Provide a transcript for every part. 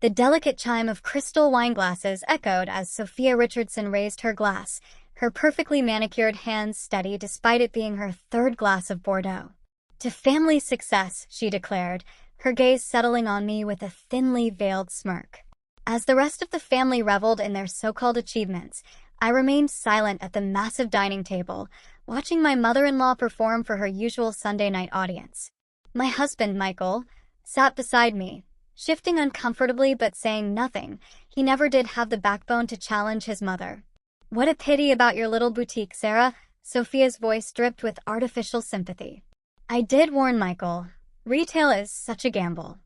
The delicate chime of crystal wine glasses echoed as Sophia Richardson raised her glass, her perfectly manicured hands steady despite it being her third glass of Bordeaux. "To family success," she declared, her gaze settling on me with a thinly veiled smirk. As the rest of the family reveled in their so-called achievements, I remained silent at the massive dining table, watching my mother-in-law perform for her usual Sunday night audience. My husband, Michael, sat beside me, shifting uncomfortably but saying nothing. He never did have the backbone to challenge his mother. "What a pity about your little boutique, Sarah," Sophia's voice dripped with artificial sympathy. I did warn Michael. Retail is such a gamble.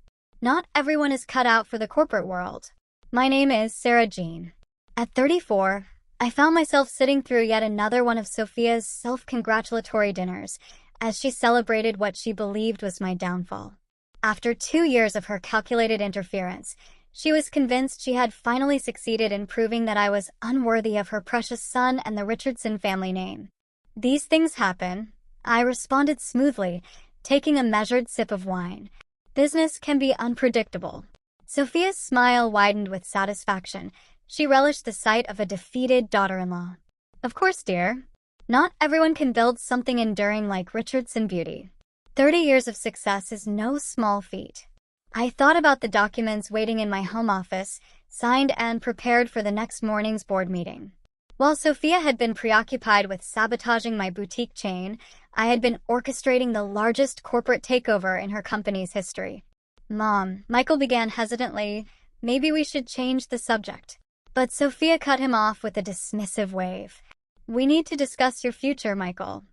Not everyone is cut out for the corporate world. My name is Sarah Jean. At 34, I found myself sitting through yet another one of Sophia's self-congratulatory dinners as she celebrated what she believed was my downfall. After 2 years of her calculated interference, she was convinced she had finally succeeded in proving that I was unworthy of her precious son and the Richardson family name. "These things happen," I responded smoothly, taking a measured sip of wine. "Business can be unpredictable." Sophia's smile widened with satisfaction. She relished the sight of a defeated daughter-in-law. "Of course, dear. Not everyone can build something enduring like Richardson Beauty. 30 years of success is no small feat." I thought about the documents waiting in my home office, signed and prepared for the next morning's board meeting. While Sophia had been preoccupied with sabotaging my boutique chain, I had been orchestrating the largest corporate takeover in her company's history. "Mom," Michael began hesitantly, "maybe we should change the subject." But Sophia cut him off with a dismissive wave. "We need to discuss your future, Michael.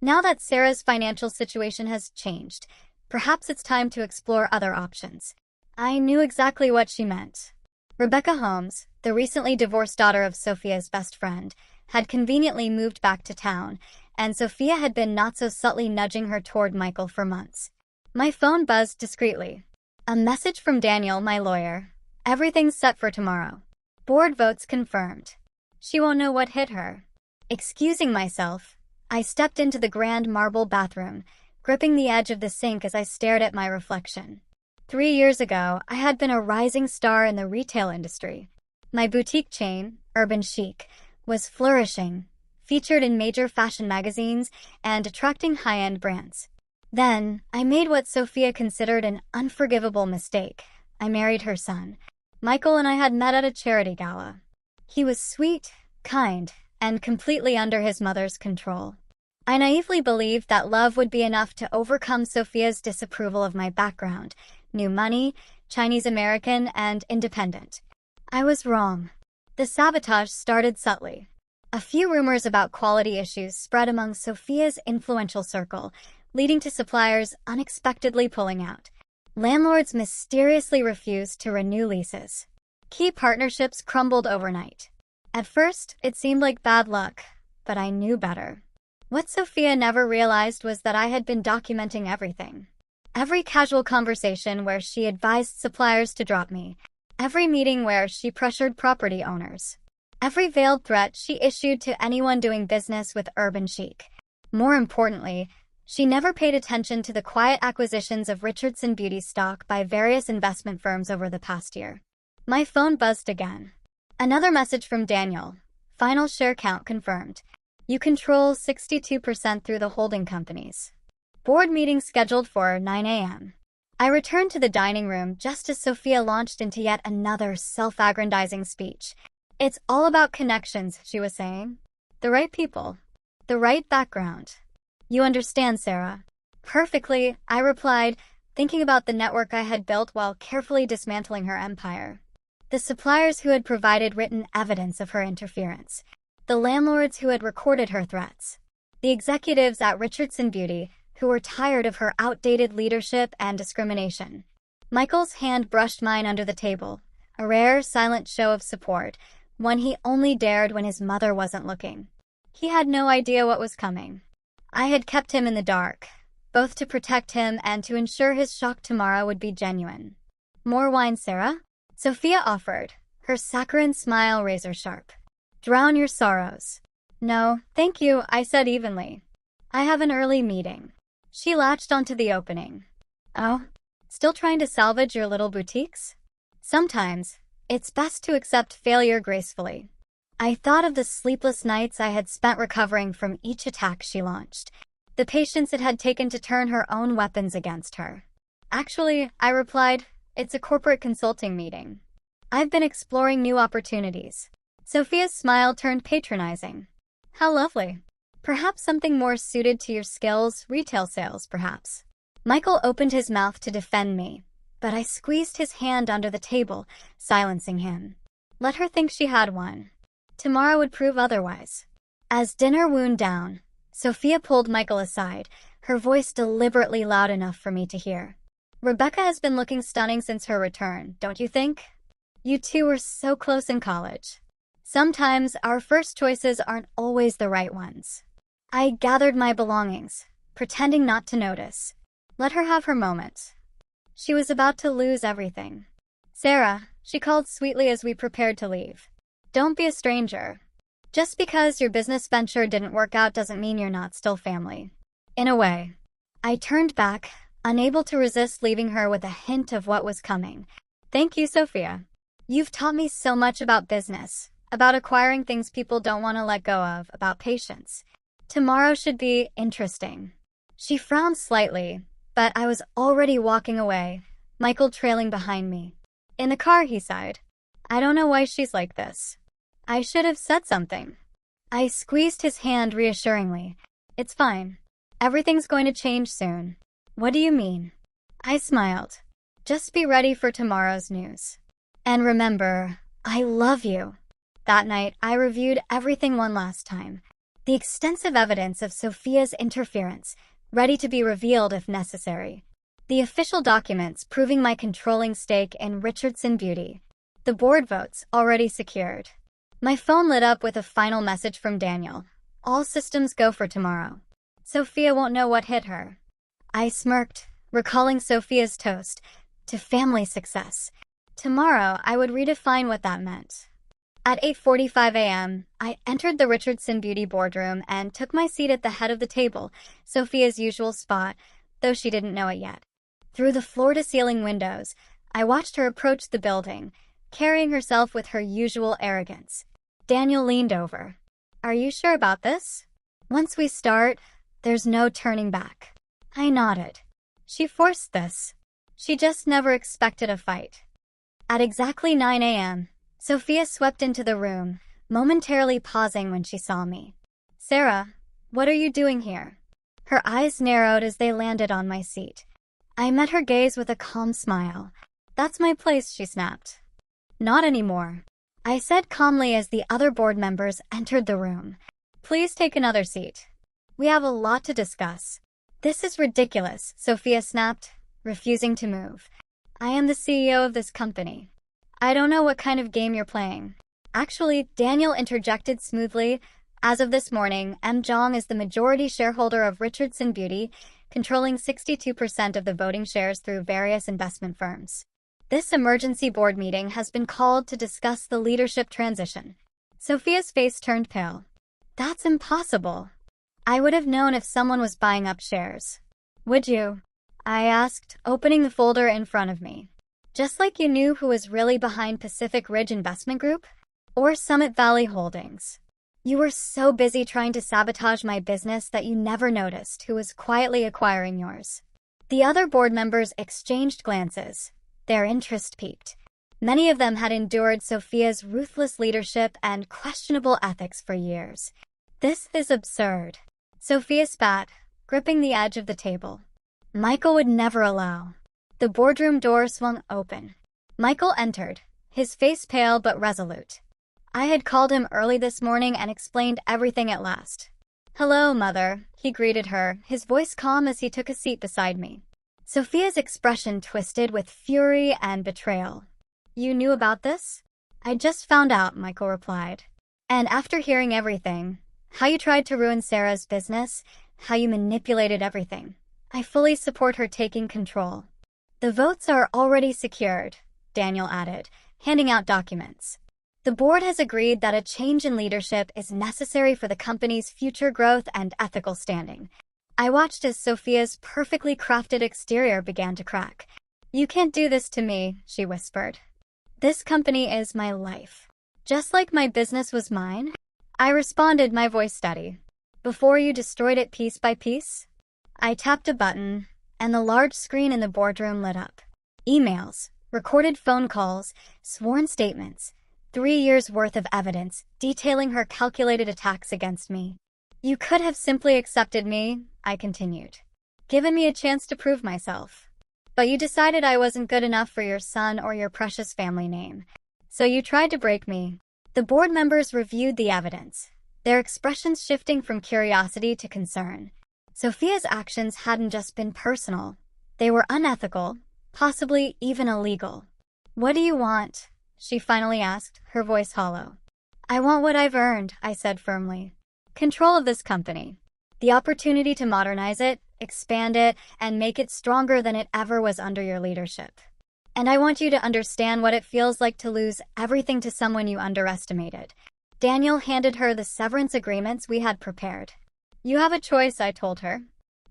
Now that Sarah's financial situation has changed, perhaps it's time to explore other options." I knew exactly what she meant. Rebecca Holmes, the recently divorced daughter of Sophia's best friend, had conveniently moved back to town, and Sophia had been not so subtly nudging her toward Michael for months. My phone buzzed discreetly. A message from Daniel, my lawyer. "Everything's set for tomorrow. Board votes confirmed." She won't know what hit her. Excusing myself, I stepped into the grand marble bathroom, gripping the edge of the sink as I stared at my reflection. 3 years ago, I had been a rising star in the retail industry. My boutique chain, Urban Chic, was flourishing, featured in major fashion magazines and attracting high-end brands. Then, I made what Sophia considered an unforgivable mistake. I married her son. Michael and I had met at a charity gala. He was sweet, kind, and completely under his mother's control. I naively believed that love would be enough to overcome Sophia's disapproval of my background: new money, Chinese American, and independent. I was wrong. The sabotage started subtly. A few rumors about quality issues spread among Sophia's influential circle, leading to suppliers unexpectedly pulling out. Landlords mysteriously refused to renew leases. Key partnerships crumbled overnight. At first, it seemed like bad luck, but I knew better. What Sophia never realized was that I had been documenting everything. Every casual conversation where she advised suppliers to drop me. Every meeting where she pressured property owners. Every veiled threat she issued to anyone doing business with Urban Chic. More importantly, she never paid attention to the quiet acquisitions of Richardson Beauty stock by various investment firms over the past year. My phone buzzed again. Another message from Daniel. "Final share count confirmed. You control 62% through the holding companies. Board meeting scheduled for 9 a.m. I returned to the dining room just as Sophia launched into yet another self-aggrandizing speech. "It's all about connections," she was saying. "The right people. The right background." "You understand, Sarah." "Perfectly," I replied, thinking about the network I had built while carefully dismantling her empire. The suppliers who had provided written evidence of her interference. The landlords who had recorded her threats. The executives at Richardson Beauty who were tired of her outdated leadership and discrimination. Michael's hand brushed mine under the table, a rare, silent show of support, one he only dared when his mother wasn't looking. He had no idea what was coming. I had kept him in the dark, both to protect him and to ensure his shock tomorrow would be genuine. "More wine, Sarah?" Sophia offered, her saccharine smile razor-sharp. "Drown your sorrows." "No, thank you," I said evenly. "I have an early meeting." She latched onto the opening. "Oh, still trying to salvage your little boutiques?" Sometimes, it's best to accept failure gracefully. I thought of the sleepless nights I had spent recovering from each attack she launched, the patience it had taken to turn her own weapons against her. Actually, I replied, it's a corporate consulting meeting. I've been exploring new opportunities. Sophia's smile turned patronizing. How lovely. Perhaps something more suited to your skills, retail sales, perhaps. Michael opened his mouth to defend me, but I squeezed his hand under the table, silencing him. Let her think she had one. Tomorrow would prove otherwise. As dinner wound down, Sophia pulled Michael aside, her voice deliberately loud enough for me to hear. Rebecca has been looking stunning since her return, don't you think? You two were so close in college. Sometimes our first choices aren't always the right ones. I gathered my belongings, pretending not to notice. Let her have her moment. She was about to lose everything. Sarah, she called sweetly as we prepared to leave. Don't be a stranger. Just because your business venture didn't work out doesn't mean you're not still family. In a way. I turned back, unable to resist leaving her with a hint of what was coming. Thank you, Sophia. You've taught me so much about business, about acquiring things people don't want to let go of, about patience. Tomorrow should be interesting. She frowned slightly, but I was already walking away, Michael trailing behind me. In the car, he sighed. I don't know why she's like this. I should have said something. I squeezed his hand reassuringly. It's fine. Everything's going to change soon. What do you mean? I smiled. Just be ready for tomorrow's news. And remember, I love you. That night, I reviewed everything one last time. The extensive evidence of Sophia's interference, ready to be revealed if necessary. The official documents proving my controlling stake in Richardson Beauty. The board votes already secured. My phone lit up with a final message from Daniel. All systems go for tomorrow. Sophia won't know what hit her. I smirked, recalling Sophia's toast to family success. Tomorrow, I would redefine what that meant. At 8:45 a.m., I entered the Richardson Beauty boardroom and took my seat at the head of the table, Sophia's usual spot, though she didn't know it yet. Through the floor-to-ceiling windows, I watched her approach the building, carrying herself with her usual arrogance. Daniel leaned over. Are you sure about this? Once we start, there's no turning back. I nodded. She forced this. She just never expected a fight. At exactly 9 a.m., Sophia swept into the room, momentarily pausing when she saw me. Sarah, what are you doing here? Her eyes narrowed as they landed on my seat. I met her gaze with a calm smile. That's my place, she snapped. Not anymore, I said calmly as the other board members entered the room. Please take another seat. We have a lot to discuss. This is ridiculous, Sophia snapped, refusing to move. I am the CEO of this company. I don't know what kind of game you're playing. Actually, Daniel interjected smoothly. As of this morning, M. Jong is the majority shareholder of Richardson Beauty, controlling 62% of the voting shares through various investment firms. This emergency board meeting has been called to discuss the leadership transition. Sophia's face turned pale. That's impossible. I would have known if someone was buying up shares. Would you? I asked, opening the folder in front of me. Just like you knew who was really behind Pacific Ridge Investment Group? Or Summit Valley Holdings? You were so busy trying to sabotage my business that you never noticed who was quietly acquiring yours. The other board members exchanged glances. Their interest piqued. Many of them had endured Sophia's ruthless leadership and questionable ethics for years. This is absurd. Sophia spat, gripping the edge of the table. Michael would never allow. The boardroom door swung open. Michael entered, his face pale but resolute. I had called him early this morning and explained everything at last. Hello, Mother, he greeted her, his voice calm as he took a seat beside me. Sophia's expression twisted with fury and betrayal. You knew about this? I just found out, Michael replied. And after hearing everything, how you tried to ruin Sarah's business, how you manipulated everything, I fully support her taking control. The votes are already secured, Daniel added, handing out documents. The board has agreed that a change in leadership is necessary for the company's future growth and ethical standing. I watched as Sophia's perfectly crafted exterior began to crack. You can't do this to me, she whispered. This company is my life. Just like my business was mine, I responded, my voice steady. Before you destroyed it piece by piece? I tapped a button, and the large screen in the boardroom lit up. Emails, recorded phone calls, sworn statements, 3 years' worth of evidence detailing her calculated attacks against me. You could have simply accepted me, I continued. Given me a chance to prove myself. But you decided I wasn't good enough for your son or your precious family name. So you tried to break me. The board members reviewed the evidence, their expressions shifting from curiosity to concern. Sophia's actions hadn't just been personal. They were unethical, possibly even illegal. What do you want? She finally asked, her voice hollow. I want what I've earned, I said firmly. Control of this company. The opportunity to modernize it, expand it, and make it stronger than it ever was under your leadership. And I want you to understand what it feels like to lose everything to someone you underestimated. Daniel handed her the severance agreements we had prepared. You have a choice, I told her.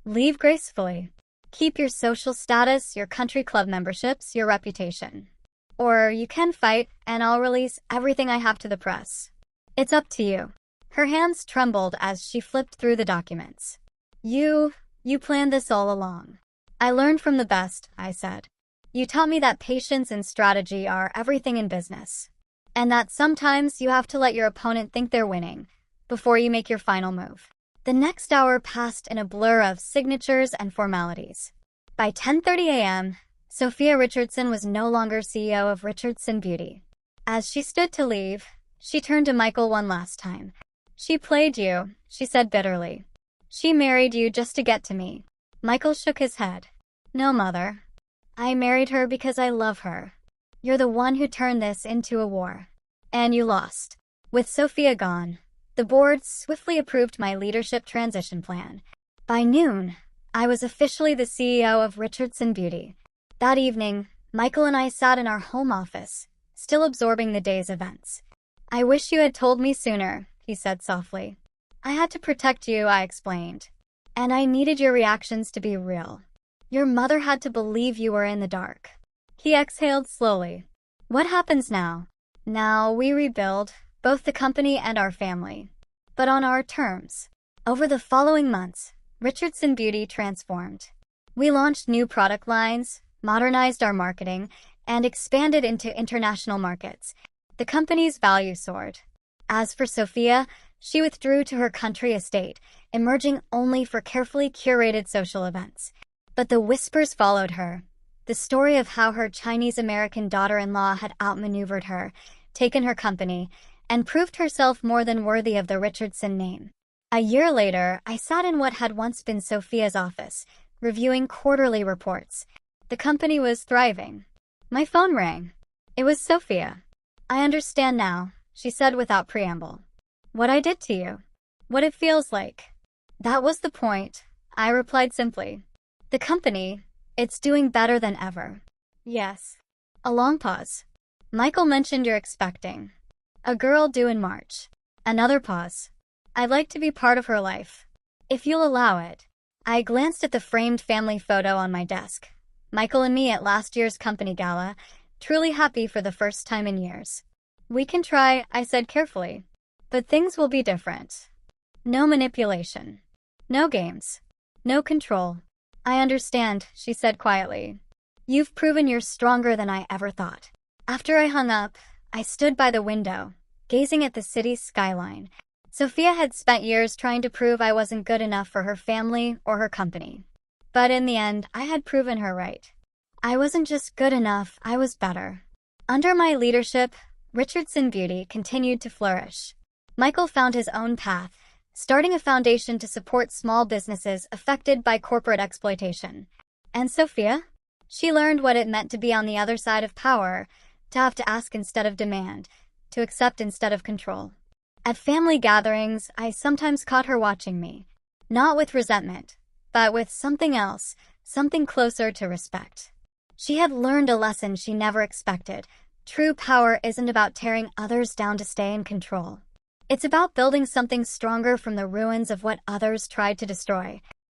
Leave gracefully. Keep your social status, your country club memberships, your reputation. Or you can fight, and I'll release everything I have to the press. It's up to you. Her hands trembled as she flipped through the documents. You planned this all along. I learned from the best, I said. You taught me that patience and strategy are everything in business. And that sometimes you have to let your opponent think they're winning before you make your final move. The next hour passed in a blur of signatures and formalities. By 10:30 a.m., Sophia Richardson was no longer CEO of Richardson Beauty. As she stood to leave, she turned to Michael one last time. She played you, she said bitterly. She married you just to get to me. Michael shook his head. No, Mother. I married her because I love her. You're the one who turned this into a war. And you lost. With Sophia gone, the board swiftly approved my leadership transition plan. By noon, I was officially the CEO of Richardson Beauty. That evening, Michael and I sat in our home office, still absorbing the day's events. I wish you had told me sooner, he said softly. I had to protect you, I explained. And I needed your reactions to be real. Your mother had to believe you were in the dark. He exhaled slowly. What happens now? Now we rebuild, both the company and our family. But on our terms. Over the following months, Richardson Beauty transformed. We launched new product lines, modernized our marketing, and expanded into international markets. The company's value soared. As for Sophia, she withdrew to her country estate, emerging only for carefully curated social events. But the whispers followed her. The story of how her Chinese-American daughter-in-law had outmaneuvered her, taken her company, and proved herself more than worthy of the Richardson name. A year later, I sat in what had once been Sophia's office, reviewing quarterly reports. The company was thriving. My phone rang. It was Sophia. I understand now, she said without preamble. What I did to you. What it feels like. That was the point, I replied simply. The company, it's doing better than ever. Yes. A long pause. Michael mentioned you're expecting. A girl due in March. Another pause. I'd like to be part of her life. If you'll allow it. I glanced at the framed family photo on my desk. Michael and me at last year's company gala, truly happy for the first time in years. We can try, I said carefully. But things will be different. No manipulation. No games. No control. I understand, she said quietly. You've proven you're stronger than I ever thought. After I hung up, I stood by the window, gazing at the city's skyline. Sophia had spent years trying to prove I wasn't good enough for her family or her company. But in the end, I had proven her right. I wasn't just good enough, I was better. Under my leadership, Richardson Beauty continued to flourish. Michael found his own path, starting a foundation to support small businesses affected by corporate exploitation. And Sophia? She learned what it meant to be on the other side of power, to have to ask instead of demand, to accept instead of control. At family gatherings, I sometimes caught her watching me, not with resentment, but with something else, something closer to respect. She had learned a lesson she never expected. True power isn't about tearing others down to stay in control. It's about building something stronger from the ruins of what others tried to destroy.